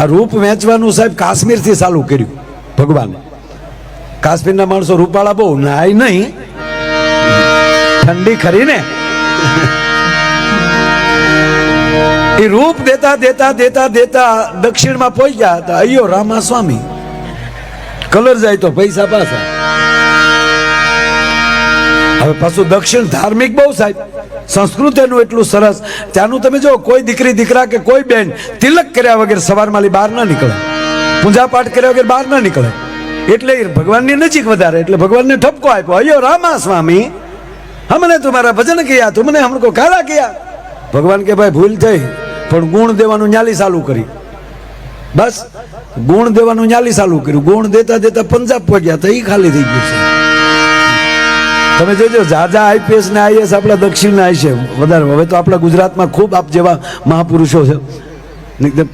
આ રૂપ વેચવાનું સાહેબ કાશ્મીરથી ચાલુ કર્યું ભગવાને. કાશ્મીરના માણસો રૂપાળા બહુ નાય નહીં, ઠંડી ખરી ને. એ રૂપ દેતા દેતા દેતા દેતા દક્ષિણમાં પહોંચ્યા હતા. અયો રામાસ્વામી, કલર જાય તો પૈસા પાછા. હવે પાછું દક્ષિણ ધાર્મિક બહુ સાહેબ, સંસ્કૃત એનું એટલું સરસ. ત્યાંનું તમે જો કોઈ દીકરી દીકરા કે કોઈ બેન તિલક કર્યા વગર સવારમાં બહાર ના નીકળે, પૂજા પાઠ કર્યા વગર બહાર ના નીકળે. એટલે ભગવાનની નજીક વધારે, એટલે ભગવાનને ઠપકો આપ્યો, અયો રામા સ્વામી હમને તુમારા ભજન કિયા, તુમને હમકો કાલા કિયા. ભગવાન કે ભાઈ ભૂલ થઈ, પણ ગુણ દેવાનું ન્યાલી ચાલુ કરી. બસ ગુણ દેવાનું ન્યાલી ચાલુ કર્યું. ગુણ દેતા દેતા પંજાબ પહોંચ્યા તો એ ખાલી થઈ ગયું છે. તમે જોજો જાજા આઈપીએસ ને આઈએસ આપણા દક્ષિણના આવી છે વધારે. હવે તો આપણા ગુજરાતમાં ખૂબ આપ જેવા મહાપુરુષો છે.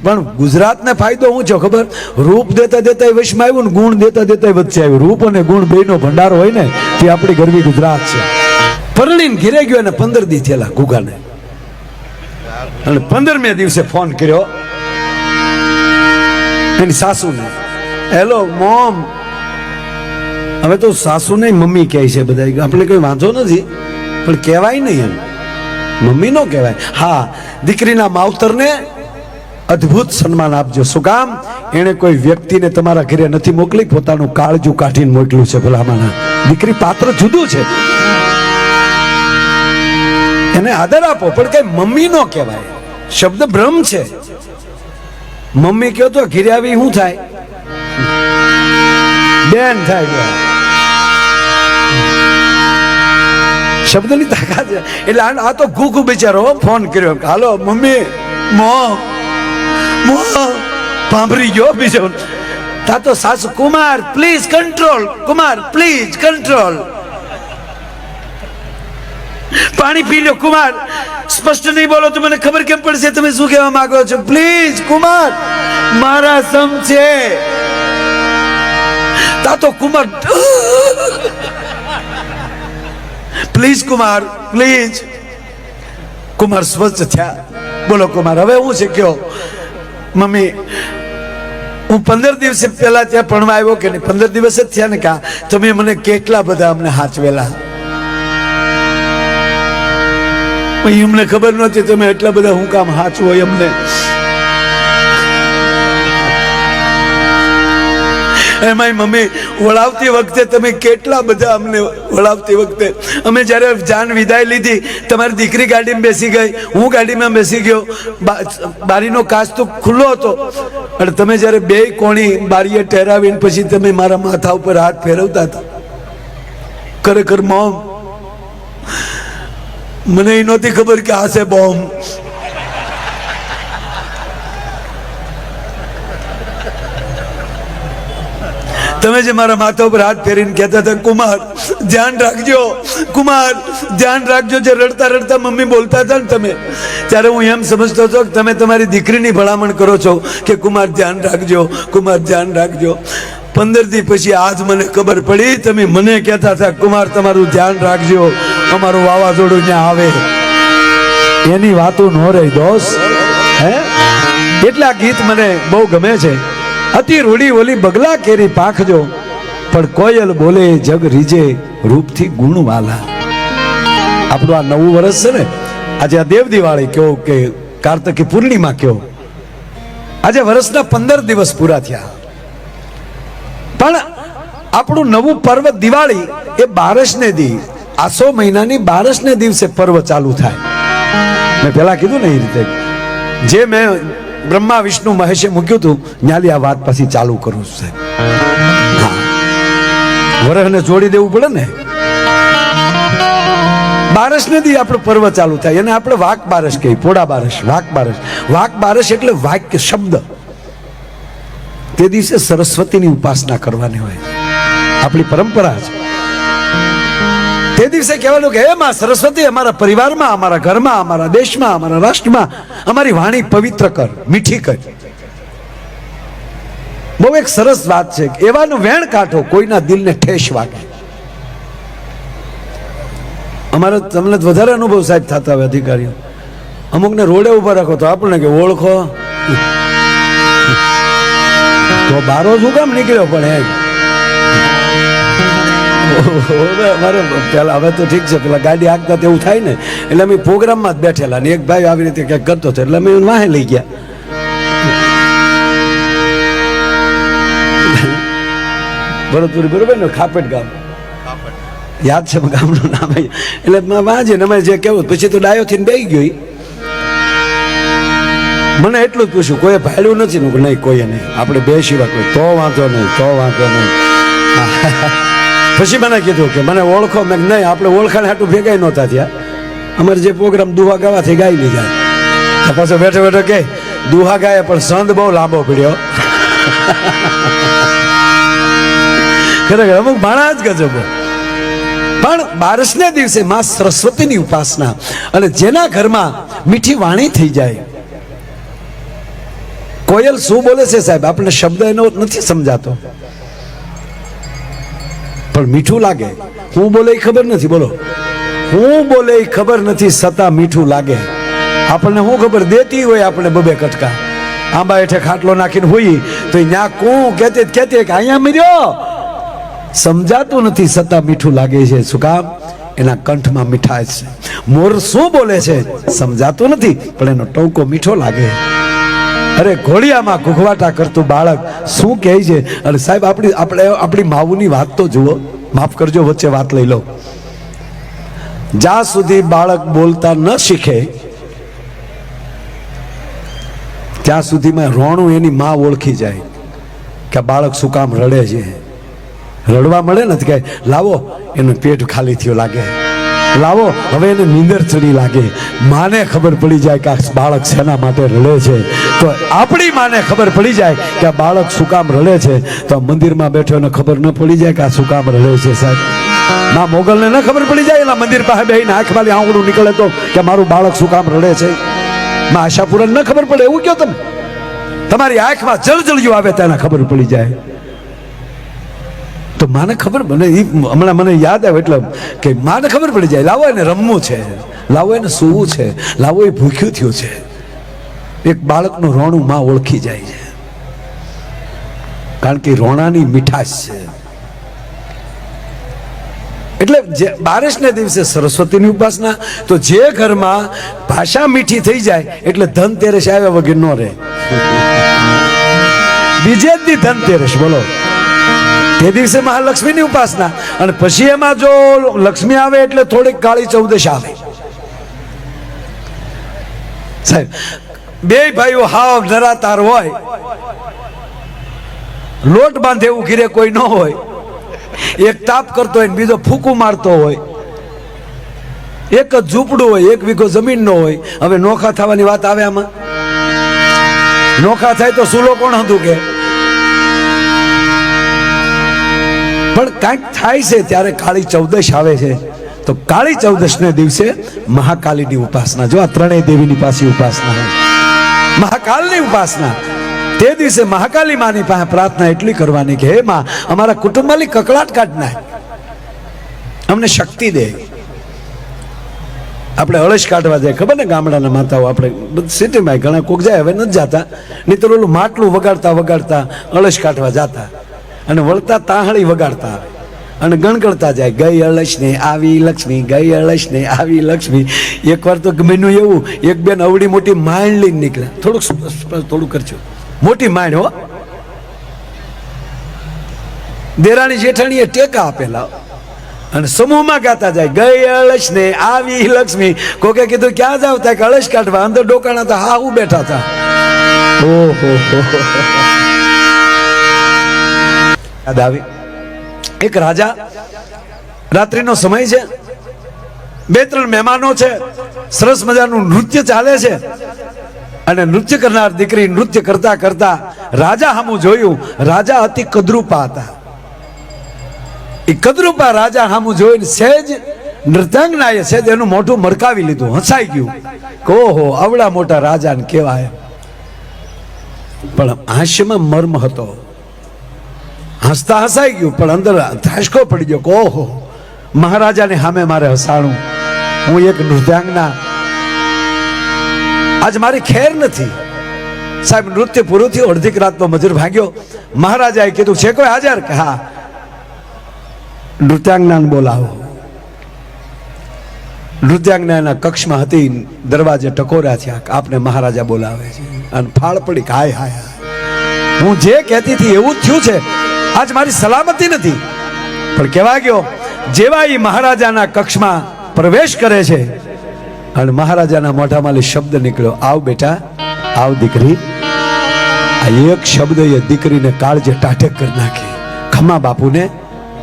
પણ ગુજરાતને ફાયદો શું છે ખબર? રૂપ દેતા દેતા વશમાં આવ્યું ને ગુણ દેતા દેતા વચ્ચે આવ્યું. રૂપ અને ગુણ બેનો ભંડારો હોય ને તે આપણી ગરવી ગુજરાત છે. પરણીને ઘેરે ગયો અને 15 દી થયેલા ગુગાને, અને 15મે દિવસે ફોન કર્યો એની સાસુને, હેલો મોમ. હવે તો સાસુ ને મમ્મી કહે છે બધા, આપણે કઈ વાંધો નથી પણ કહેવાય નહીં એમ, મમ્મી નો કહેવાય. હા, દીકરીના માવતરને અદ્ભુત સન્માન આપજો. શું કામ? એને કોઈ વ્યક્તિને તમારા ઘરે નથી મોકલી, પોતાનું કાળજું કાઢીને મોકલ્યું છે. ભલામાના દીકરી પાત્ર જુદું છે, એને આદર આપો, પણ કઈ મમ્મી નો કહેવાય. શબ્દ ભ્રમ છે. મમ્મી કહો તો ઘરે આવી શું થાય? બેન થાય. શબ્દની તાકાત છે. એટલે આ તો ઘૂઘુ બિચારો ફોન કર્યો, હાલો મમ્મી મો પાંભરી ગયો બીજો. તા તો સાસુ, Kumar please control, Kumar please control, પાણી પી લો કુમાર, સ્પષ્ટ નહીં બોલો તો મને ખબર કેમ પડશે તમે શું કહેવા માંગો છો? પ્લીઝ કુમાર મારા સમ છે. તા તો કુમાર પ્લીઝ કુમાર પ્લીઝ. કુમાર સ્વચ્છ થયા. બોલો કુમાર હવે હું છે કયો? મમ્મી હું 15 દિવસ પહેલા ત્યાં ભણવા આવ્યો કે નહીં, 15 દિવસ જ થયા ને. કા તમે મને કેટલા બધા અમને હાચવેલા, અમને ખબર નહોતી તમે એટલા બધા હું કામ હાચવો અમને. એમાં મમ્મી વળાવતી વખતે તમે કેટલા બધા અમને વળાવતી વખતે, અમે જ્યારે જાન વિદાય લીધી, તમારી દીકરી ગાડીમાં બેસી ગઈ, હું ગાડીમાં બેસી ગયો, બારીનો કાચ તો ખુલ્લો હતો, અને તમે જ્યારે બે કોણી બારીએ ઠેરાવીને પછી તમે મારા માથા ઉપર હાથ ફેરવતા હતા. ખરેખર મોમ મને એ નહોતી ખબર કે આ છે બોમ્બ. તમે જે મારા માથા ઉપર હાથ ફેરીને કહેતા હતા, કુમાર ધ્યાન રાખજો, કુમાર ધ્યાન રાખજો, જે રડતા રડતા મમ્મી બોલતા હતા ને તમે, ત્યારે હું એમ સમજતો હતો કે તમે તમારી દીકરીની ભલામણ કરો છો કે કુમાર ધ્યાન રાખજો, કુમાર ધ્યાન રાખજો. 15 દી પછી આજ મને ખબર પડી તમે મને કહેતા હતા કુમાર તમારું ધ્યાન રાખજો, અમારું વાવાઝોડું ત્યાં આવે. એની વાતો ન રહી દોસ્ત. હે એટલે આ ગીત મને બહુ ગમે છે. અતિ રૂડી ઓલી બગલા કેરી પાખજો, પણ કોયલ બોલે જગ રીજે રૂપથી ગુણવાલા. આપણું આ નવું વર્ષ છે ને, આજે આ દેવ દિવાળી કયો કે કાર્તકી પૂર્ણિમા કયો, આજે વર્ષના 15 દિવસ પૂરા થયા. પણ આપણું નવું પર્વ દિવાળી એ 12ને દી, આસો મહિનાની 12ને દિવસે પર્વ ચાલુ થાય. મેં પેલા કીધું ને એ રીતે, જે મેં બ્રહ્મા વિષ્ણુ મહેશે મૂક્યું હતું ન્યાલી આ વાત પછી ચાલુ કરું છું. વરહને જોડી દેવું પડે ને. 12ને દી આપણું પર્વ ચાલુ થાય, અને આપણે વાક બારસ કહીએ, પોડા બારસ, વાક બારસ. વાક બારસ એટલે વાક્ય શબ્દ. તે દિવસે સરસ્વતીની ઉપાસના કરવાની હોય, આપણી પરંપરા છે. તે દિવસે કહેવાનું કે હે માં સરસ્વતી, અમારા પરિવારમાં, અમારા ઘરમાં, અમારા દેશમાં, અમારા રાષ્ટ્રમાં અમારી વાણી પવિત્ર કર, મીઠી કર. બહુ એક સરસ વાત છે. એવાનું વેણ કાઢો કોઈના દિલને ઠેસ વાગે. અમારે તમને વધારે અનુભવ સાહેબ થતા હોય અધિકારીઓ, અમુકને રોડે ઉભા રાખો તો આપણને કે ઓળખો, તો બારો શું કામ નીકળ્યો પણ એમ મારે પેલા હવે તો ઠીક છે, પેલા ગાડી આગતા એવું થાય ને એટલે અમે પ્રોગ્રામમાં જ બેઠેલા ને એક ભાઈ આવી રીતે કંઈક કરતો હતો એટલે અમે વાહે લઈ ગયા. ભરતપુરી બરોબર ને, ખાપેટ ગામ યાદ છે ગામનું નામ. એટલે વાંચે ને અમે જે કેવું પછી તો ડાયો થઈને બેસી ગયો. મને એટલું જ પૂછ્યું, કોઈ ભાડ્યું નથી ને? નહીં, કોઈએ નહીં, આપણે બે સિવાય કોઈ. તો વાંધો નહીં, તો વાંધો નહીં. પછી મને કીધું કે મને ઓળખો? મેં નહીં, આપણે ઓળખાણ હાટું ભેગા નહોતા થયા. અમારે જે પ્રોગ્રામ દુહા ગાવાથી ગાઈ લીધા. પાછો બેઠો બેઠો કે દુહા ગાય પણ સંદ બહુ લાંબો પડ્યો. ખરેખર અમુક ભાણા જ ગજબો. પણ બારસને દિવસે માં સરસ્વતીની ઉપાસના, અને જેના ઘરમાં મીઠી વાણી થઈ જાય. કોયલ શું બોલે છે સાહેબ, આપણને શબ્દ એનો નથી સમજાતો, પણ મીઠું લાગે. હું બોલે એ ખબર નથી, બોલો હું બોલે એ ખબર નથી, છતાં મીઠું લાગે. આપણને શું ખબર, દેતી હોય આપણે બબે કટકા. આંબા હેઠે ખાટલો નાખીને હોઈ તો ન્યા કું કહેતી કે અહીંયા મર્યો, સમજાતું નથી છતાં મીઠું લાગે છે. શું કામ? એના કંઠમાં મીઠાશ છે. મોર શું બોલે છે સમજાતું નથી, પણ એનો ટોકો મીઠો લાગે. અરે ઘોડિયામાં ઘૂઘવાટા કરતું બાળક શું કહે છે. અને સાહેબ આપણી માવુની વાત તો જુઓ, માફ કરજો વચ્ચે વાત લઈ લો. જ્યાં સુધી બાળક બોલતા ન શીખે ત્યાં સુધીમાં રોણું એની માં ઓળખી જાય કે બાળક શું કામ રડે છે. રડવા મળે ને કે લાવો એનું પેટ ખાલી થયું લાગે, લાવો હવે એને નીંદર ચડી લાગે. માને ખબર પડી જાય કે આ બાળક શેના માટે રડે છે, તો આપણી માને ખબર પડી જાય કે આ બાળક શું કામ રડે છે. તો મંદિરમાં બેઠો એને ખબર ન પડી જાય કે આ શું કામ રડે છે. સાહેબ ના મોગલને ન ખબર પડી જાય, એના મંદિર પાસે બેહીને આંખમાંથી આંગળું નીકળે તો કે મારું બાળક શું કામ રડે છે. માં આશાપુરાને ન ખબર પડે એવું કહો તમે? તમારી આંખમાં જળજળિયું આવે ત્યાં ખબર પડી જાય. તો માને ખબર, મને હમણાં મને યાદ આવે એટલે કે માને ખબર પડી જાય, લાવો એને રમવું છે, લાવો એને સૂવું છે, લાવો એ ભૂખ્યું થયું છે. એક બાળકનું રોણું માં ઓળખી જાય છે, કારણ કે રોણાની મીઠાશ છે. એટલે બારસને દિવસે સરસ્વતીની ઉપાસના. તો જે ઘરમાં ભાષા મીઠી થઈ જાય એટલે ધનતેરસ આવ્યા વગર ન રહે. બીજે જ દી ધનતેરસ, બોલો. તે દિવસે મહાલક્ષ્મીની ઉપાસના, અને પછી એમાં જો લક્ષ્મી આવે એટલે થોડીક કાળી ચૌદશ આવે. સાહેબ બે ભાઈઓ હાવ નરાતાર હોય, લોટ બાંધે એવું ઘીરે કોઈ ન હોય, એક તાપ કરતો હોય બીજો ફૂકું મારતો હોય, એક જ ઝૂંપડું હોય, એક વીઘો જમીન નો હોય. હવે નોખા થવાની વાત આવે આમાં? નોખા થાય તો સુલો કોણ હતું કે? પણ કાંઈક થાય છે ત્યારે કાળી ચૌદશ આવે છે. તો કાળી ચૌદશને દિવસે મહાકાલીની ઉપાસના. જો આ ત્રણેય દેવીની પાસે ઉપાસના હોય, મહાકાલની ઉપાસના. તે દિવસે મહાકાલી માની પાસે પ્રાર્થના એટલી કરવાની કે હે માં, અમારા કુટુંબમાં કકળાટ કાઢ નાખ, અમને શક્તિ દે. આપણે અળસ કાઢવા જાય, ખબર ને ગામડાના માતાઓ, આપણે સિટીમાં ઘણા કોક જાય, હવે નથી જતા, નહીં તો ઓલું માટલું વગાડતા વગાડતા અળસ કાઢવા જતા, અને વળતા તાહળી વગાડતા આવે અને ગણગણતા જાય, ગઈ અળસ ને આવી લક્ષ્મી, ગઈ અળસ ને આવી લક્ષ્મી. એકવાર તો ગમેનું એવું, એક બેન અવડી મોટી માઇન્ડ લઈને નીકળ્યા. થોડું કરજો, મોટી માઇન્ડ હો. દેરાણી જેઠાણીએ ટેકા આપેલા અને સમૂહમાં ગાતા જાય, ગઈ અળસ ને આવી લક્ષ્મી. કોકે કીધું ક્યાં જાવ? ત્યાં અળસ કાઢવા. અંદર ડોકાણા હતા, હા હું બેઠા હતા. ઓહો, યાદ આવી એક રાજા, રાત્રિનો સમય છે, બે ત્રણ મહેમાનો છે, સરસ મજાનું નૃત્ય ચાલે છે, અને નૃત્ય કરનાર દીકરી નૃત્ય કરતા કરતા રાજા સામું જોયું. રાજા અતિ કદરૂપા હતા. એ કદરૂપા રાજા સામું જોઈને સહેજ નૃત્યાંગનાએ સહેજ એનું મોઢું મરકાવી લીધું, હસાઈ ગયું. ઓહો, આવડા મોટા રાજાને કહેવાય. પણ હાસ્યમાં મર્મ હતો. હસતા હસાઈ ગયું, પણ અંદર ધાસકો પડી ગયો કે ઓહો, મહારાજાને સામે મારે હસાણું. હું એક નૃત્યાંગના, આજ મારી ખેર નથી. સાહેબ નૃત્ય પૂરું થયું, અડધી રાતનો મજૂર ભાગ્યો. મહારાજાએ કીધું છે કોઈ હાજર? કે હા. નૃત્યાંગનાને બોલાવો. નૃત્યાંગના કક્ષમાં હતી, દરવાજે ટકોરા થયા, આપને મહારાજા બોલાવે છે. અને ફાળ પડી, હાય હાય હું જે કહેતી હતી એવું જ થયું છે, આજ મારી સલામતી નથી. પણ કહેવા ગયો, જેવા એ મહારાજાના કક્ષમાં પ્રવેશ કરે છે અને મહારાજાના મોઢામાં શબ્દ નીકળ્યો, આવ બેટા, આવ દીકરી. આ એક શબ્દ એ દીકરીને કાળજે ટાઢક કરી નાખી. ખમા બાપુને,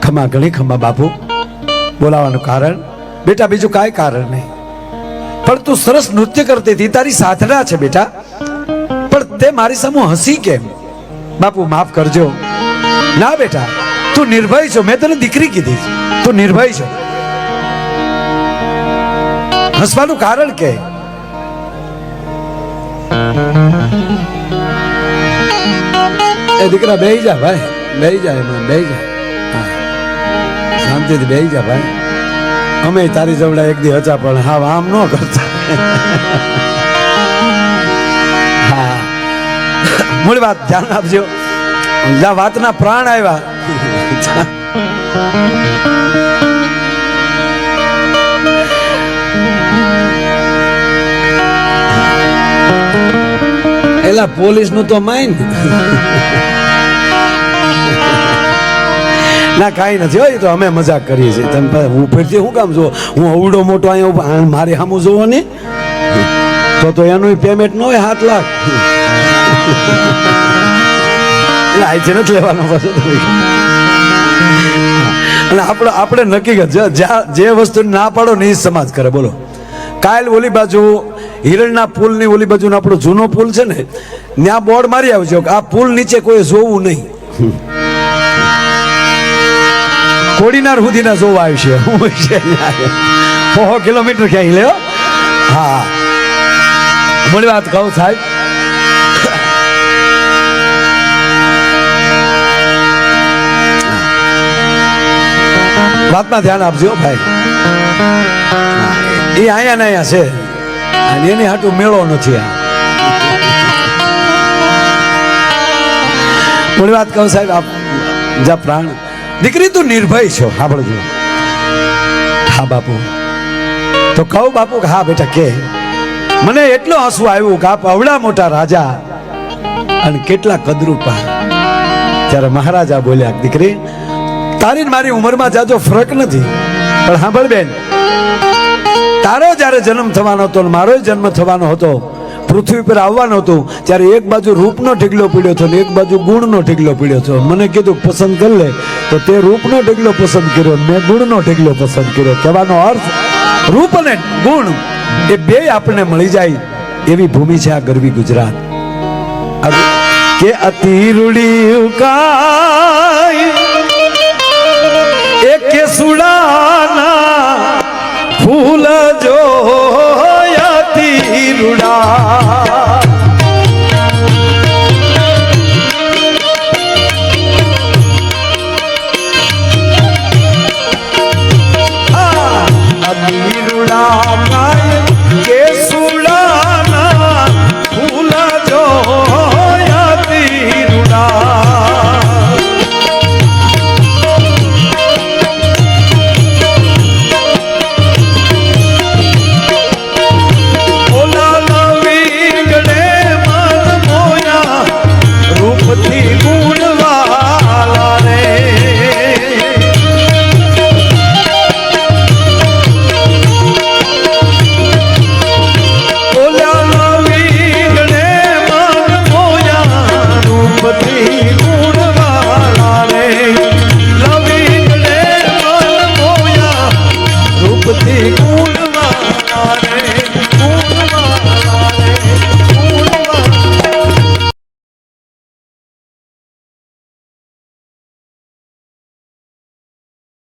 ખમા ઘણી ખમા બાપુ. બોલાવાનું કારણ બેટા બીજું કાંઈ કારણ નહીં, પણ તું સરસ નૃત્ય કરતી હતી, તારી સાધના છે બેટા, પણ તે મારી સામે હસી કેમ? બાપુ માફ કરજો. ના બેટા, તું નિર્ભય છો, મેં તને દીકરી કીધી છે, તું નિર્ભય છો. હસવાનું કારણ કે એ દીકરા બેહી જા ભાઈ, બેહી જા, એમાં બેહી જા, શાંતિથી બેહી જા ભાઈ. અમે તારી જવડા એક દી હતા, પણ હા આમ ન કરતા. હા, મૂળ વાત ધ્યાન આપજો. જ્યાં વાતના પ્રાણ આવ્યા, એલા પોલીસ નું તો માઇન ના કાંઈ નથી હોય, તો અમે મજાક કરીએ છીએ. તમે હું ફેરથી શું કામ જો, હું અવડો મોટો અહીંયા મારી સામું જોવો ને, તો એનું પેમેન્ટ ન હોય 7 લાખ. એટલે અહીંથી નથી લેવાનો પાછો. અને આપણે નક્કી જે વસ્તુ ના પાડો ને એ સમાજ કરે. બોલો, કાલ ઓલી બાજુ હિરણના પુલ ની ઓલી બાજુ આપણો જૂનો પુલ છે ને, ત્યાં બોર્ડ મારી આવજો કે આ પુલ નીચે કોઈ જોવું નહીં. કોડીનાર સુધીના જોવા આવશે. 100 કિલોમીટર ક્યાંય લ્યો. હા, મોડી વાત કહું સાહેબ, વાતમાં ધ્યાન આપજો ભાઈ. એ અહીંયા ને અહીંયા છે, અને એની હાટું મેળો નથી. આ મોડી વાત કહું સાહેબ, આપ જા પ્રાણ દીકરી તું નિર્ભય છો. સાંભળજો. હા બાપુ. તો કહું બાપુ કે હા બેટા કે. મને એટલો હસવું આવ્યું કે આપ અવડા મોટા રાજા અને કેટલા કદરૂપા. ત્યારે મહારાજા બોલ્યા, દીકરી તારી મારી ઉંમરમાં જાજો ફરક નથી, પણ સાંભળ બેન, તારો જ્યારે જન્મ થવાનો હતો, મારો જન્મ થવાનો હતો, પૃથ્વી પર આવવાનું હતું, ત્યારે એક બાજુ રૂપનો ઢીગલો પીડ્યો હતો ને એક બાજુ ગુણનો ઢીગલો પીડ્યો હતો. મને કીધું પસંદ કરી લે, તો તે રૂપનો ઢીગલો પસંદ કર્યો, મેં ગુણનો ઢીગલો પસંદ કર્યો. કહેવાનો અર્થ, રૂપ અને ગુણ એ બે આપણને મળી જાય એવી ભૂમિ છે આ ગરવી ગુજરાત. કે અતિ રૂડી ઉકાય એક સુડાના ફૂલ જો